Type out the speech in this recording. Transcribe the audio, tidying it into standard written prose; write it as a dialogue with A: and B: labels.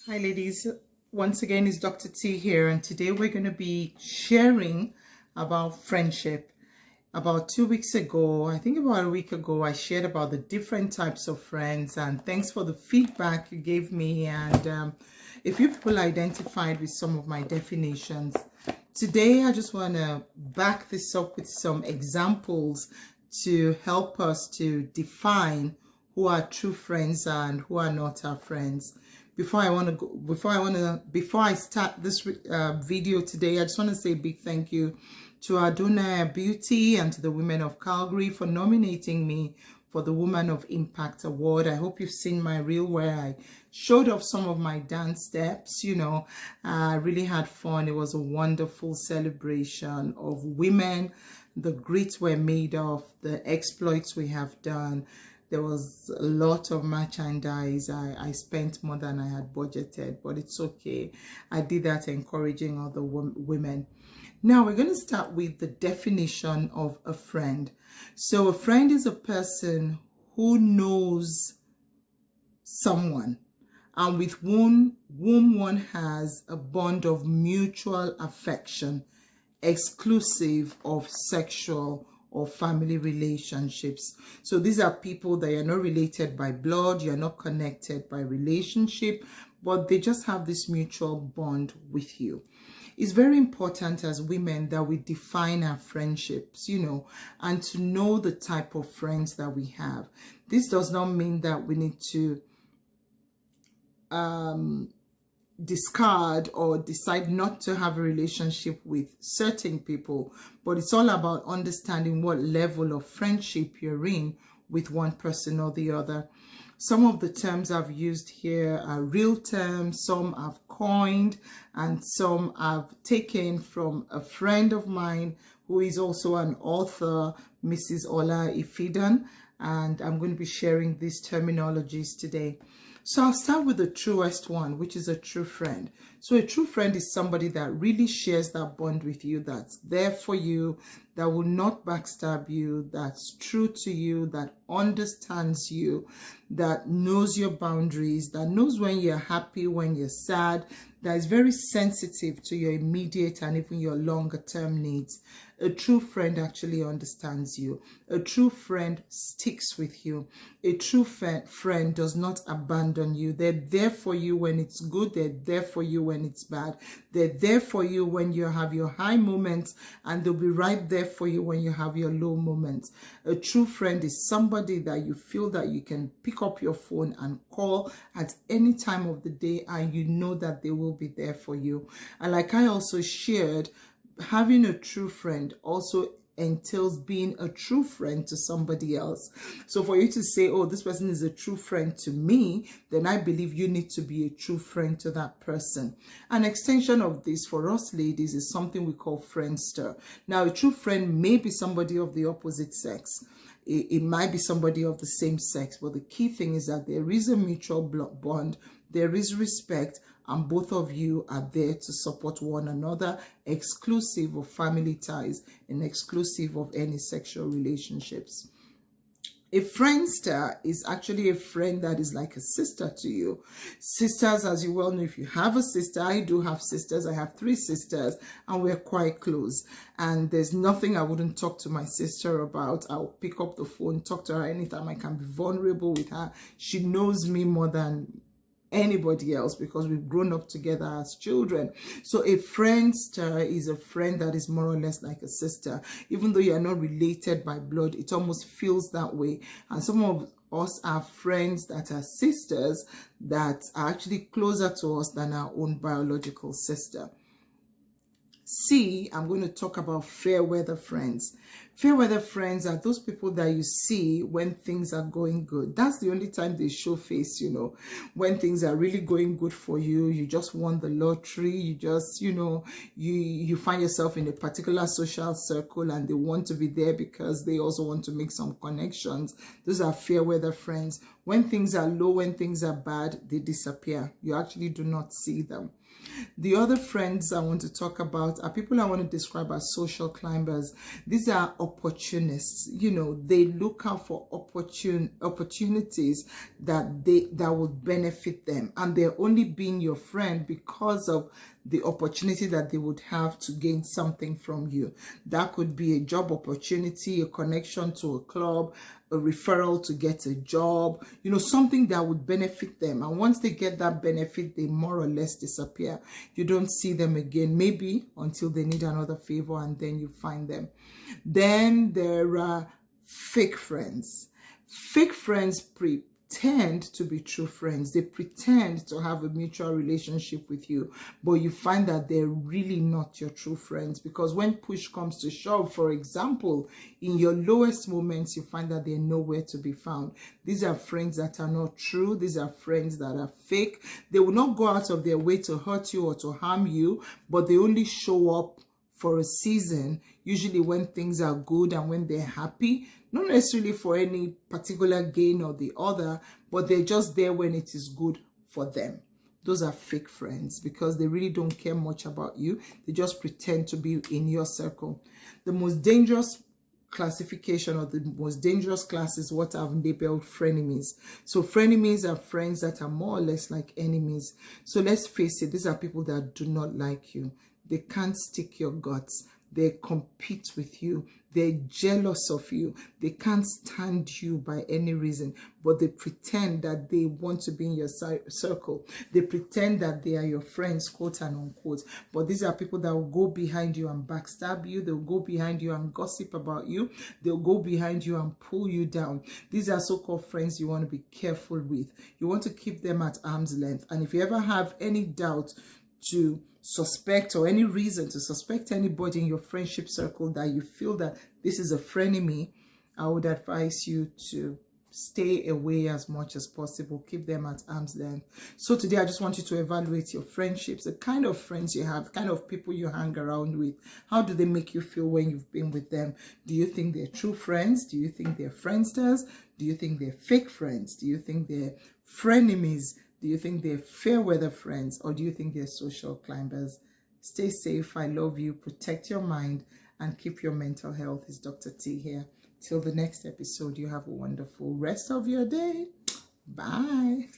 A: Hi ladies, once again it's Dr. T here, and today we're going to be sharing about friendship. About 2 weeks ago, I think about a week ago, I shared about the different types of friends, and thanks for the feedback you gave me, and a few people identified with some of my definitions. Today I just want to back this up with some examples to help us to define who our true friends are and who are not our friends. Before I start this video today, I just want to say a big thank you to Aduna Beauty and to the women of Calgary for nominating me for the Woman of Impact Award. I hope you've seen my reel where I showed off some of my dance steps. I really had fun. It was a wonderful celebration of women, the grit we're made of, the exploits we have done. There was a lot of merchandise. I spent more than I had budgeted, but it's okay. I did that encouraging other women. Now we're going to start with the definition of a friend. So a friend is a person who knows someone and with whom one has a bond of mutual affection, exclusive of sexual or family relationships. So these are people that you're not related by blood, you're not connected by relationship, but they just have this mutual bond with you. It's very important as women that we define our friendships, and to know the type of friends that we have. This does not mean that we need to discard or decide not to have a relationship with certain people, but it's all about understanding what level of friendship you're in with one person or the other. Some of the terms I've used here are real terms, some I've coined, and some I've taken from a friend of mine who is also an author, Mrs. Ola Ifidan, and I'm going to be sharing these terminologies today. So I'll start with the truest one, which is a true friend. So a true friend is somebody that really shares that bond with you, that's there for you, that will not backstab you, that's true to you, that understands you, that knows your boundaries, that knows when you're happy, when you're sad, that is very sensitive to your immediate and even your longer term needs. A true friend actually understands you. A true friend sticks with you. A true friend does not abandon you. They're there for you when it's good. They're there for you when it's bad. They're there for you when you have your high moments, and they'll be right there for you when you have your low moments. A true friend is somebody that you feel that you can pick up your phone and call at any time of the day, and you know that they will be there for you. And like I also shared, having a true friend also entails being a true friend to somebody else. So for you to say, oh, this person is a true friend to me, then I believe you need to be a true friend to that person. An extension of this for us ladies is something we call friendster. Now, a true friend may be somebody of the opposite sex. It might be somebody of the same sex, but the key thing is that there is a mutual bond, there is respect, and both of you are there to support one another, exclusive of family ties and exclusive of any sexual relationships. A friendster is actually a friend that is like a sister to you. Sisters, as you well know, if you have a sister, I do have sisters. I have 3 sisters, and we're quite close. And there's nothing I wouldn't talk to my sister about. I'll pick up the phone, talk to her anytime. I can be vulnerable with her. She knows me more than anybody else because we've grown up together as children. So a friendster is a friend that is more or less like a sister. Even though you are not related by blood, it almost feels that way. And some of us are friends that are sisters that are actually closer to us than our own biological sister. I'm going to talk about fair weather friends. Fair weather friends are those people that you see when things are going good. That's the only time they show face, when things are really going good for you. You just won the lottery. You just, you find yourself in a particular social circle and they want to be there because they also want to make some connections. Those are fair weather friends. When things are low, when things are bad, they disappear. You actually do not see them. The other friends I want to talk about are people I want to describe as social climbers. These are opportunists. You know, they look out for opportunities that would benefit them, and they're only being your friend because of the opportunity that they would have to gain something from you. That could be a job opportunity, a connection to a club, a referral to get a job, you know, something that would benefit them. And once they get that benefit, they more or less disappear. You don't see them again, maybe until they need another favor, and then you find them. Then there are fake friends. Fake friends pretend to be true friends. They pretend to have a mutual relationship with you, but you find that they're really not your true friends, because when push comes to shove, for example, in your lowest moments, you find that they're nowhere to be found. These are friends that are not true. These are friends that are fake. They will not go out of their way to hurt you or to harm you, but they only show up for a season, usually when things are good and when they're happy, not necessarily for any particular gain or the other, but they're just there when it is good for them. Those are fake friends, because they really don't care much about you. They just pretend to be in your circle. The most dangerous classification, or the most dangerous class, is what I've labeled frenemies. So frenemies are friends that are more or less like enemies. So let's face it, these are people that do not like you. They can't stick your guts. They compete with you. They're jealous of you. They can't stand you by any reason, but they pretend that they want to be in your circle. They pretend that they are your friends, quote and unquote. But these are people that will go behind you and backstab you. They'll go behind you and gossip about you. They'll go behind you and pull you down. These are so-called friends you want to be careful with. You want to keep them at arm's length. And if you ever have any doubt to suspect, or any reason to suspect anybody in your friendship circle that you feel that this is a frenemy, I would advise you to stay away as much as possible. Keep them at arm's length. So today I just want you to evaluate your friendships, the kind of friends you have, the kind of people you hang around with. How do they make you feel when you've been with them? Do you think they're true friends? Do you think they're friendsters? Do you think they're fake friends? Do you think they're frenemies? Do you think they're fair weather friends, or do you think they're social climbers? Stay safe. I love you. Protect your mind and keep your mental health. It's Dr. T here. Till the next episode, you have a wonderful rest of your day. Bye.